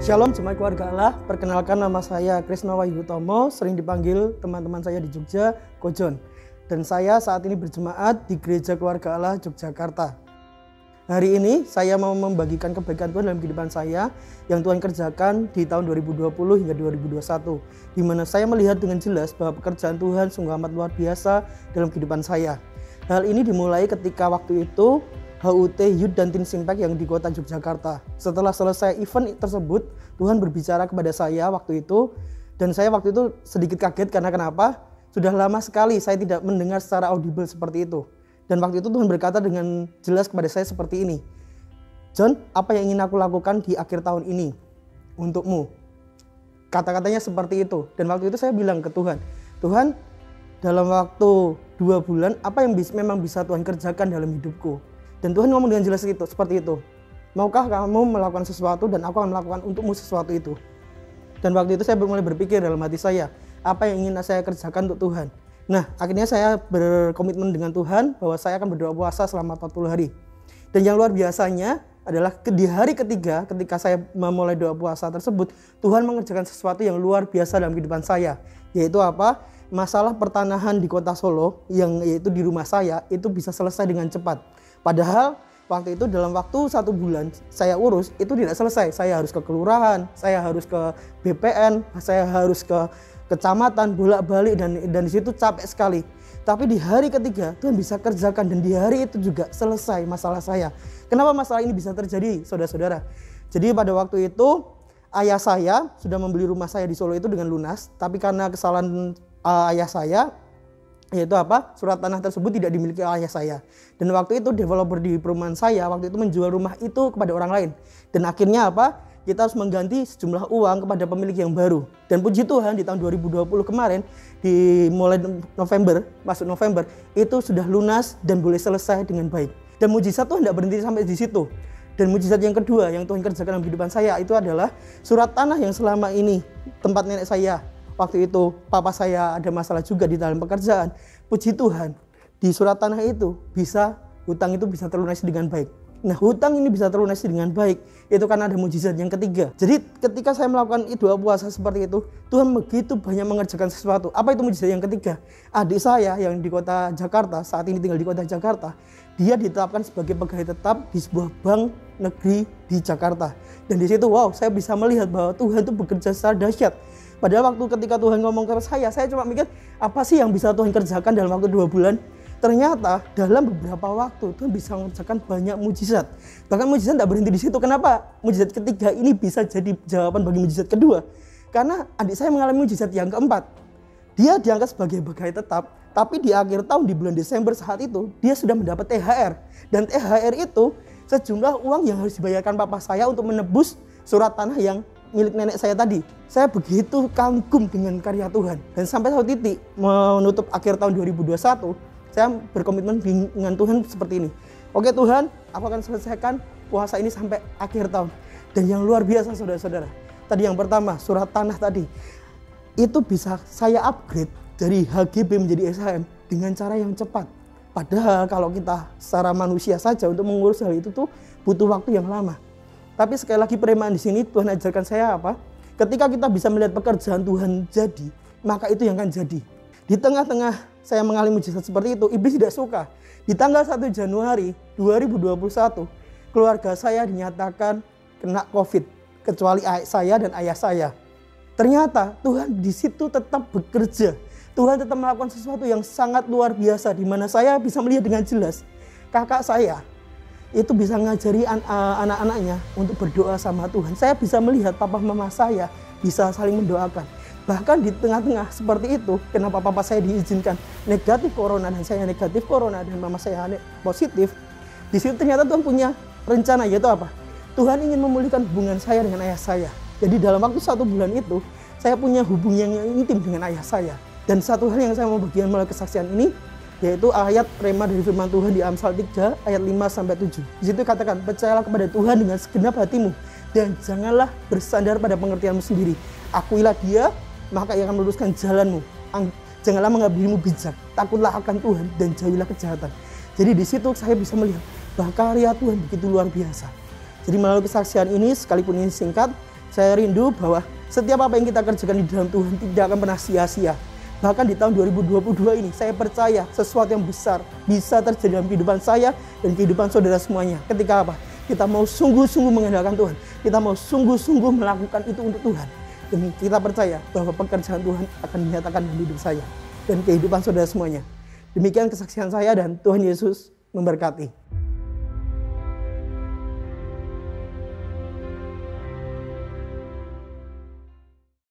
Shalom jemaat keluarga Allah, perkenalkan nama saya Krisna Wahyu Hutomo, sering dipanggil teman-teman saya di Jogja, Kojon. Dan saya saat ini berjemaat di Gereja Keluarga Allah Yogyakarta. Hari ini saya mau membagikan kebaikan Tuhan dalam kehidupan saya yang Tuhan kerjakan di tahun 2020 hingga 2021. Di mana saya melihat dengan jelas bahwa pekerjaan Tuhan sungguh amat luar biasa dalam kehidupan saya. Hal ini dimulai ketika waktu itu HUT Youth dan Teen Impact yang di kota Yogyakarta. Setelah selesai event tersebut, Tuhan berbicara kepada saya waktu itu, dan saya waktu itu sedikit kaget karena kenapa? Sudah lama sekali saya tidak mendengar secara audible seperti itu. Dan waktu itu Tuhan berkata dengan jelas kepada saya seperti ini, "John, apa yang ingin aku lakukan di akhir tahun ini untukmu?" Kata-katanya seperti itu. Dan waktu itu saya bilang ke Tuhan, "Tuhan, dalam waktu 2 bulan, apa yang memang bisa Tuhan kerjakan dalam hidupku?" Dan Tuhan ngomong dengan jelas itu, seperti itu. "Maukah kamu melakukan sesuatu dan aku akan melakukan untukmu sesuatu itu?" Dan waktu itu saya mulai berpikir dalam hati saya, apa yang ingin saya kerjakan untuk Tuhan. Nah, akhirnya saya berkomitmen dengan Tuhan bahwa saya akan berdoa puasa selama 40 hari. Dan yang luar biasanya adalah di hari ketiga ketika saya memulai doa puasa tersebut, Tuhan mengerjakan sesuatu yang luar biasa dalam kehidupan saya. Yaitu apa? Masalah pertanahan di kota Solo, yang yaitu di rumah saya, itu bisa selesai dengan cepat. Padahal waktu itu dalam waktu 1 bulan saya urus itu tidak selesai. Saya harus ke kelurahan, saya harus ke BPN, saya harus ke kecamatan, bolak-balik, dan di situ capek sekali. Tapi di hari ketiga Tuhan bisa kerjakan, dan di hari itu juga selesai masalah saya. Kenapa masalah ini bisa terjadi, saudara-saudara? Jadi pada waktu itu ayah saya sudah membeli rumah saya di Solo itu dengan lunas, tapi karena kesalahan ayah saya, yaitu apa? Surat tanah tersebut tidak dimiliki ayah saya. Dan waktu itu developer di perumahan saya waktu itu menjual rumah itu kepada orang lain. Dan akhirnya apa? Kita harus mengganti sejumlah uang kepada pemilik yang baru. Dan puji Tuhan di tahun 2020 kemarin, di mulai November, masuk November, itu sudah lunas dan boleh selesai dengan baik. Dan mujizat Tuhan tidak berhenti sampai di situ. Dan mujizat yang kedua yang Tuhan kerjakan dalam kehidupan saya itu adalah surat tanah yang selama ini tempat nenek saya. Waktu itu papa saya ada masalah juga di dalam pekerjaan. Puji Tuhan, di surat tanah itu hutang itu bisa terlunasi dengan baik. Nah, hutang ini bisa terlunasi dengan baik itu karena ada mujizat yang ketiga. Jadi ketika saya melakukan doa puasa seperti itu, Tuhan begitu banyak mengerjakan sesuatu. Apa itu mujizat yang ketiga? Adik saya yang di kota Jakarta, saat ini tinggal di kota Jakarta, dia ditetapkan sebagai pegawai tetap di sebuah bank negeri di Jakarta. Dan di situ saya bisa melihat bahwa Tuhan itu bekerja secara dahsyat. Padahal waktu ketika Tuhan ngomong ke saya cuma mikir, apa sih yang bisa Tuhan kerjakan dalam waktu 2 bulan? Ternyata dalam beberapa waktu Tuhan bisa mengerjakan banyak mujizat. Bahkan mujizat tidak berhenti di situ. Kenapa mujizat ketiga ini bisa jadi jawaban bagi mujizat kedua? Karena adik saya mengalami mujizat yang keempat. Dia diangkat sebagai pegawai tetap, tapi di akhir tahun di bulan Desember saat itu dia sudah mendapat THR. Dan THR itu sejumlah uang yang harus dibayarkan papa saya untuk menebus surat tanah yang milik nenek saya tadi. Saya begitu kagum dengan karya Tuhan. Dan sampai satu titik menutup akhir tahun 2021, saya berkomitmen dengan Tuhan seperti ini. Oke Tuhan, aku akan selesaikan puasa ini sampai akhir tahun. Dan yang luar biasa saudara-saudara, tadi yang pertama surat tanah tadi, itu bisa saya upgrade dari HGB menjadi SHM dengan cara yang cepat. Padahal kalau kita secara manusia saja untuk mengurus hal itu tuh butuh waktu yang lama. Tapi sekali lagi peremaan di sini Tuhan ajarkan saya apa? Ketika kita bisa melihat pekerjaan Tuhan jadi, maka itu yang akan jadi. Di tengah-tengah saya mengalami mujizat seperti itu, iblis tidak suka. Di tanggal 1 Januari 2021, keluarga saya dinyatakan kena COVID, kecuali saya dan ayah saya. Ternyata Tuhan di situ tetap bekerja. Tuhan tetap melakukan sesuatu yang sangat luar biasa, di mana saya bisa melihat dengan jelas kakak saya itu bisa ngajari anak-anaknya untuk berdoa sama Tuhan. Saya bisa melihat papa mama saya bisa saling mendoakan. Bahkan di tengah-tengah seperti itu, kenapa papa saya diizinkan negatif corona dan saya negatif corona dan mama saya positif, di situ ternyata Tuhan punya rencana, yaitu apa? Tuhan ingin memulihkan hubungan saya dengan ayah saya. Jadi dalam waktu 1 bulan itu, saya punya hubungan yang intim dengan ayah saya. Dan satu hal yang saya mau bagikan melalui kesaksian ini, yaitu ayat rema dari firman Tuhan di Amsal 3 ayat 5-7. Di situ katakan, percayalah kepada Tuhan dengan segenap hatimu dan janganlah bersandar pada pengertianmu sendiri. Akuilah Dia, maka Ia akan meluruskan jalanmu. Janganlah menganggap dirimu bijak, takutlah akan Tuhan dan jauhilah kejahatan. Jadi di situ saya bisa melihat bahwa karya Tuhan begitu luar biasa. Jadi melalui kesaksian ini, sekalipun ini singkat, Saya rindu bahwa setiap apa yang kita kerjakan di dalam Tuhan tidak akan pernah sia-sia. Bahkan di tahun 2022 ini saya percaya sesuatu yang besar bisa terjadi dalam kehidupan saya dan kehidupan saudara semuanya. Ketika apa? Kita mau sungguh-sungguh mengandalkan Tuhan. Kita mau sungguh-sungguh melakukan itu untuk Tuhan. Dan kita percaya bahwa pekerjaan Tuhan akan dinyatakan dalam hidup saya dan kehidupan saudara semuanya. Demikian kesaksian saya dan Tuhan Yesus memberkati.